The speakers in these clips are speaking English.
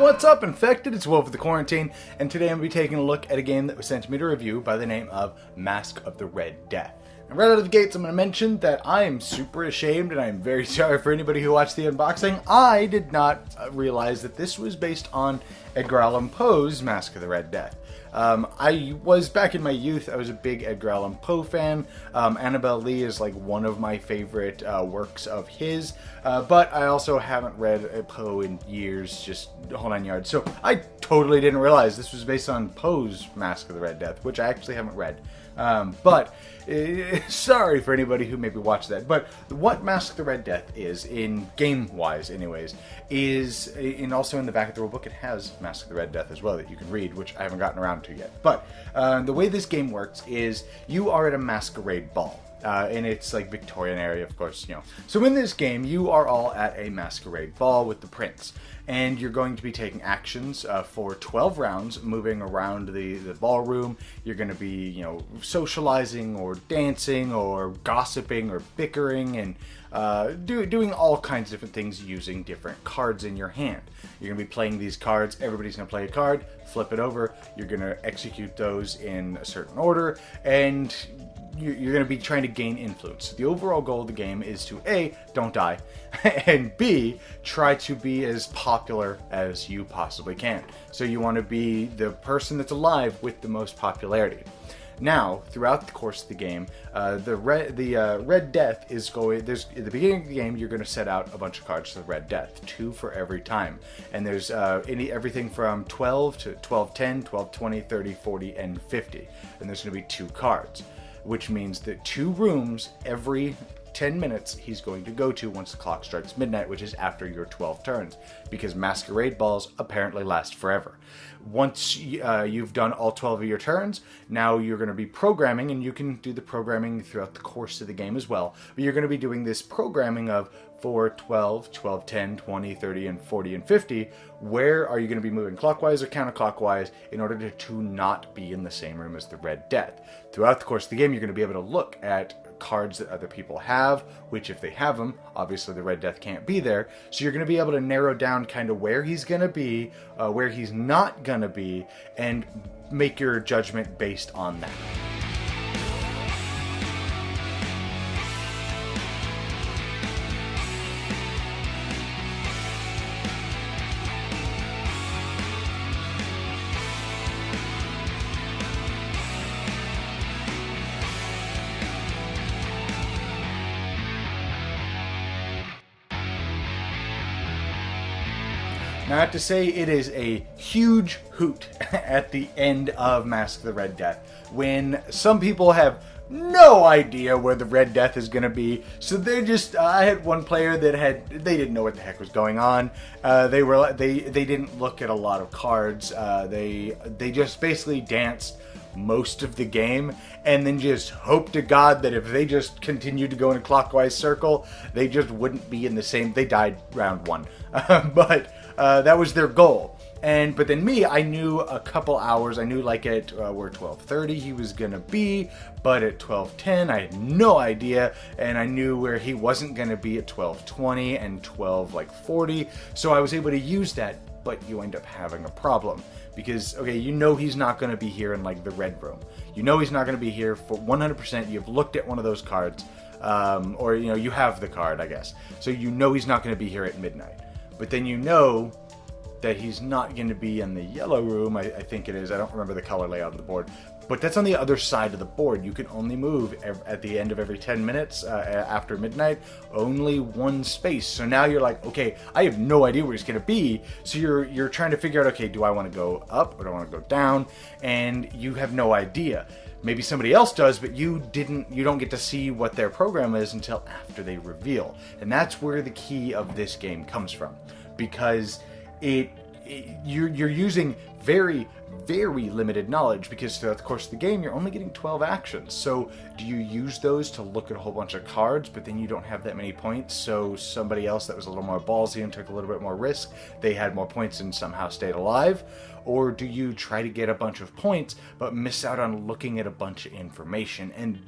What's up, Infected? It's Wolf of the Quarantine, and today I'm going to be taking a look at a game that was sent to me to review by the name of Masque of the Red Death. And right out of the gates, I'm going to mention that I am super ashamed, and I'm very sorry for anybody who watched the unboxing. I did not realize that this was based on Edgar Allan Poe's Masque of the Red Death. I was, back in my youth, I was a big Edgar Allan Poe fan. Annabelle Lee is like one of my favorite works of his, but I also haven't read Poe in years, just whole 9 yards. So I totally didn't realize this was based on Poe's Masque of the Red Death, which I actually haven't read. Sorry for anybody who maybe watched that. But what Masque of the Red Death is, in game-wise anyways, is, and also in the back of the rulebook, it has Masque of the Red Death as well that you can read, which I haven't gotten around to yet. But the way this game works is you are at a masquerade ball. And it's like Victorian area, of course, you know. So in this game, you are all at a masquerade ball with the prince. And you're going to be taking actions for 12 rounds, moving around the ballroom. You're going to be, you know, socializing or dancing or gossiping or bickering and doing all kinds of different things using different cards in your hand. You're going to be playing these cards. Everybody's going to play a card, flip it over. You're going to execute those in a certain order, and you're going to be trying to gain influence. The overall goal of the game is to A, don't die, and B, try to be as popular as you possibly can. So you want to be the person that's alive with the most popularity. Now, throughout the course of the game, the Red Death is going. At the beginning of the game, you're going to set out a bunch of cards to the Red Death, 2 for every time, and there's everything from 12 to 12, 10, 12, 20, 30, 40, and 50, and there's going to be 2 cards, which means that 2 rooms every 10 minutes he's going to go to once the clock strikes midnight, which is after your 12 turns, because masquerade balls apparently last forever. Once you've done all 12 of your turns, now you're going to be programming, and you can do the programming throughout the course of the game as well, but you're going to be doing this programming of 4, 12, 12, 10, 20, 30, and 40, and 50. Where are you going to be moving clockwise or counterclockwise in order to not be in the same room as the Red Death? Throughout the course of the game, you're going to be able to look at cards that other people have, which if they have them, obviously the Red Death can't be there. So you're going to be able to narrow down kind of where he's going to be, where he's not going to be, and make your judgment based on that. Now, I have to say, it is a huge hoot at the end of Masque of the Red Death, when some people have no idea where the Red Death is going to be, so they just, I had one player that they didn't know what the heck was going on. They didn't look at a lot of cards. They just basically danced most of the game, and then just hope to God that if they just continued to go in a clockwise circle, they just wouldn't be in the same. They died round 1, but that was their goal. But then me, I knew a couple hours. I knew like at where 12:30 he was gonna be, but at 12:10 I had no idea, and I knew where he wasn't gonna be at 12:20 and 12:40. So I was able to use that, but you end up having a problem. Because, okay, you know he's not going to be here in, like, the red room. You know he's not going to be here for 100%. You've looked at one of those cards, or, you know, you have the card, I guess. So you know he's not going to be here at midnight. But then you know that he's not going to be in the yellow room, I think it is. I don't remember the color layout of the board. But that's on the other side of the board. You can only move at the end of every 10 minutes after midnight, only 1 space. So now you're like, okay, I have no idea where he's going to be. So you're trying to figure out, okay, do I want to go up or do I want to go down? And you have no idea. Maybe somebody else does, but you don't get to see what their program is until after they reveal. And that's where the key of this game comes from, because you're using very, very limited knowledge, because throughout the course of the game you're only getting 12 actions. So do you use those to look at a whole bunch of cards, but then you don't have that many points, so somebody else that was a little more ballsy and took a little bit more risk, they had more points and somehow stayed alive? Or do you try to get a bunch of points but miss out on looking at a bunch of information? And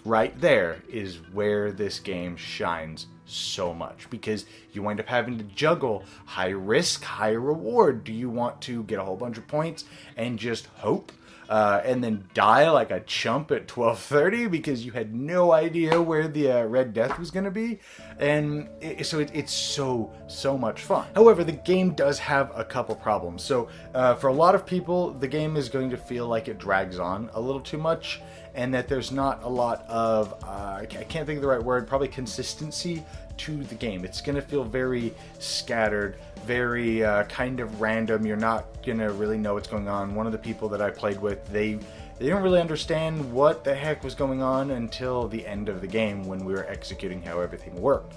right there is where this game shines so much, because you wind up having to juggle high risk, high reward. Do you want to get a whole bunch of points and just hope? And then die like a chump at 12:30 because you had no idea where the Red Death was going to be? And it's so much fun. However, the game does have a couple problems. So for a lot of people, the game is going to feel like it drags on a little too much, and that there's not a lot of, I can't think of the right word, probably consistency to the game. It's going to feel very scattered, very kind of random. You're not going to really know what's going on. One of the people that I played with, they didn't really understand what the heck was going on until the end of the game when we were executing how everything worked.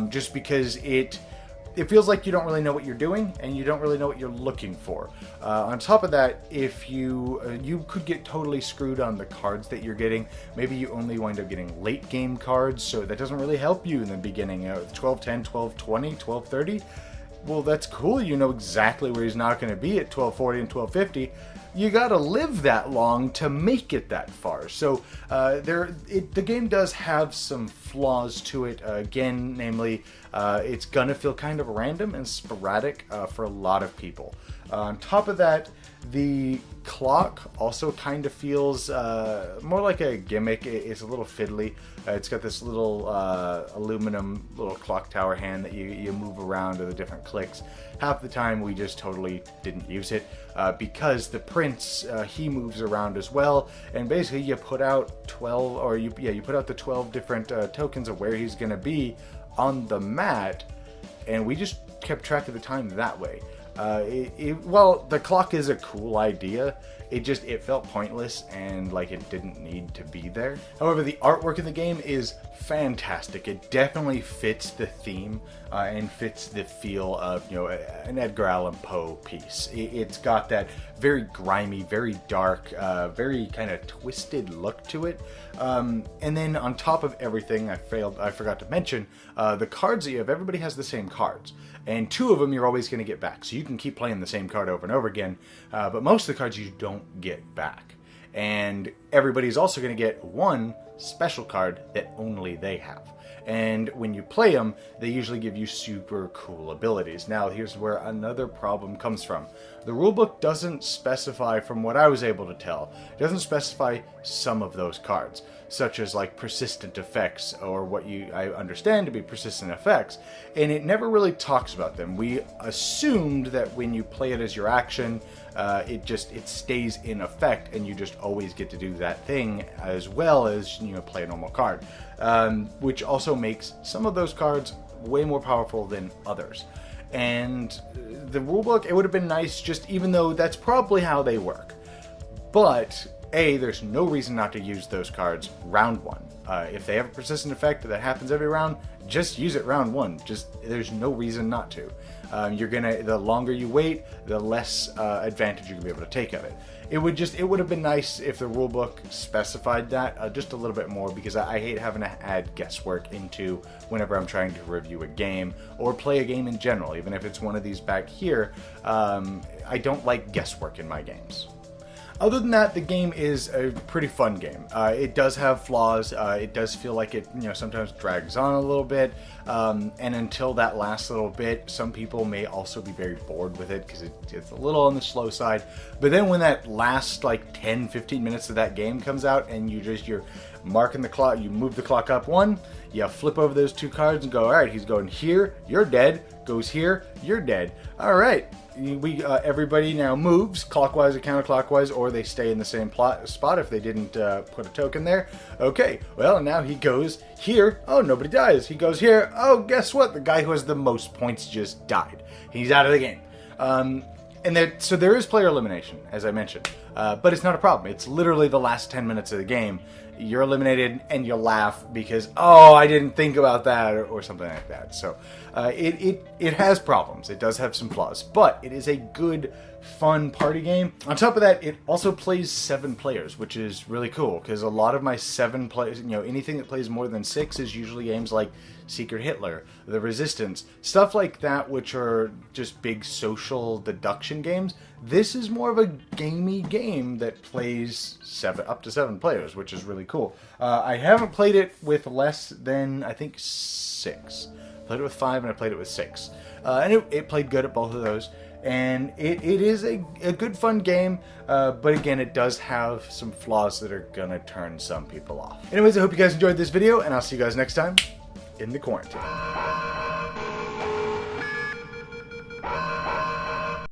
Just because it feels like you don't really know what you're doing, and you don't really know what you're looking for. On top of that, if you could get totally screwed on the cards that you're getting. Maybe you only wind up getting late game cards, so that doesn't really help you in the beginning. 12:10, 12:20, 12:30. Well, that's cool. You know exactly where he's not going to be at 12:40 and 12:50. You got to live that long to make it that far. So the game does have some flaws to it. Again, namely, it's going to feel kind of random and sporadic for a lot of people. On top of that, the clock also kind of feels more like a gimmick. It's a little fiddly. It's got this little aluminum little clock tower hand that you move around to the different clicks. Half the time we just totally didn't use it because the prince, he moves around as well, and basically you put out 12, or you put out the 12 different tokens of where he's going to be on the mat, and we just kept track of the time that way. Well, the clock is a cool idea. It felt pointless and like it didn't need to be there. However, the artwork in the game is fantastic. It definitely fits the theme and fits the feel of, an Edgar Allan Poe piece. It's got that very grimy, very dark, very kind of twisted look to it. And then on top of everything, I forgot to mention, the cards that you have, everybody has the same cards. And 2 of them you're always going to get back. So you can keep playing the same card over and over again, but most of the cards you don't get back. And everybody's also going to get 1 special card that only they have. And when you play them, they usually give you super cool abilities. Now, here's where another problem comes from. The rulebook doesn't specify, from what I was able to tell, it doesn't specify some of those cards, such as like persistent effects, or what I understand to be persistent effects, and it never really talks about them. We assumed that when you play it as your action, it stays in effect, and you just always get to do that thing as well as play a normal card, which also makes some of those cards way more powerful than others. And the rulebook, it would have been nice, just even though that's probably how they work. But there's no reason not to use those cards round 1. If they have a persistent effect that happens every round, just use it round 1. There's no reason not to. The longer you wait, the less advantage you're gonna be able to take of it. It would have been nice if the rulebook specified that just a little bit more, because I hate having to add guesswork into whenever I'm trying to review a game or play a game in general. Even if it's one of these back here, I don't like guesswork in my games. Other than that, the game is a pretty fun game. It does have flaws. It does feel like it, sometimes drags on a little bit. And until that last little bit, some people may also be very bored with it because it's a little on the slow side. But then when that last like 10, 15 minutes of that game comes out, and you're marking the clock, you move the clock up 1, you flip over those 2 cards and go, all right, he's going here, you're dead. Goes here, you're dead. All right. Everybody now moves clockwise or counterclockwise, or they stay in the same spot if they didn't put a token there. Okay, well, now he goes here. Oh, nobody dies. He goes here. Oh, guess what? The guy who has the most points just died. He's out of the game. So there is player elimination, as I mentioned, but it's not a problem. It's literally the last 10 minutes of the game. You're eliminated, and you laugh because, I didn't think about that, or something like that. So it has problems. It does have some flaws, but it is a good, fun party game. On top of that, it also plays 7 players, which is really cool because a lot of my 7 players, you know, anything that plays more than 6 is usually games like Secret Hitler, The Resistance, stuff like that, which are just big social deduction games. This is more of a gamey game that plays up to 7 players, which is really cool. I haven't played it with less than, I think, 6. I played it with 5 and I played it with 6. And it played good at both of those. And it is a good fun game, but again, it does have some flaws that are gonna turn some people off. Anyways, I hope you guys enjoyed this video, and I'll see you guys next time in the quarantine.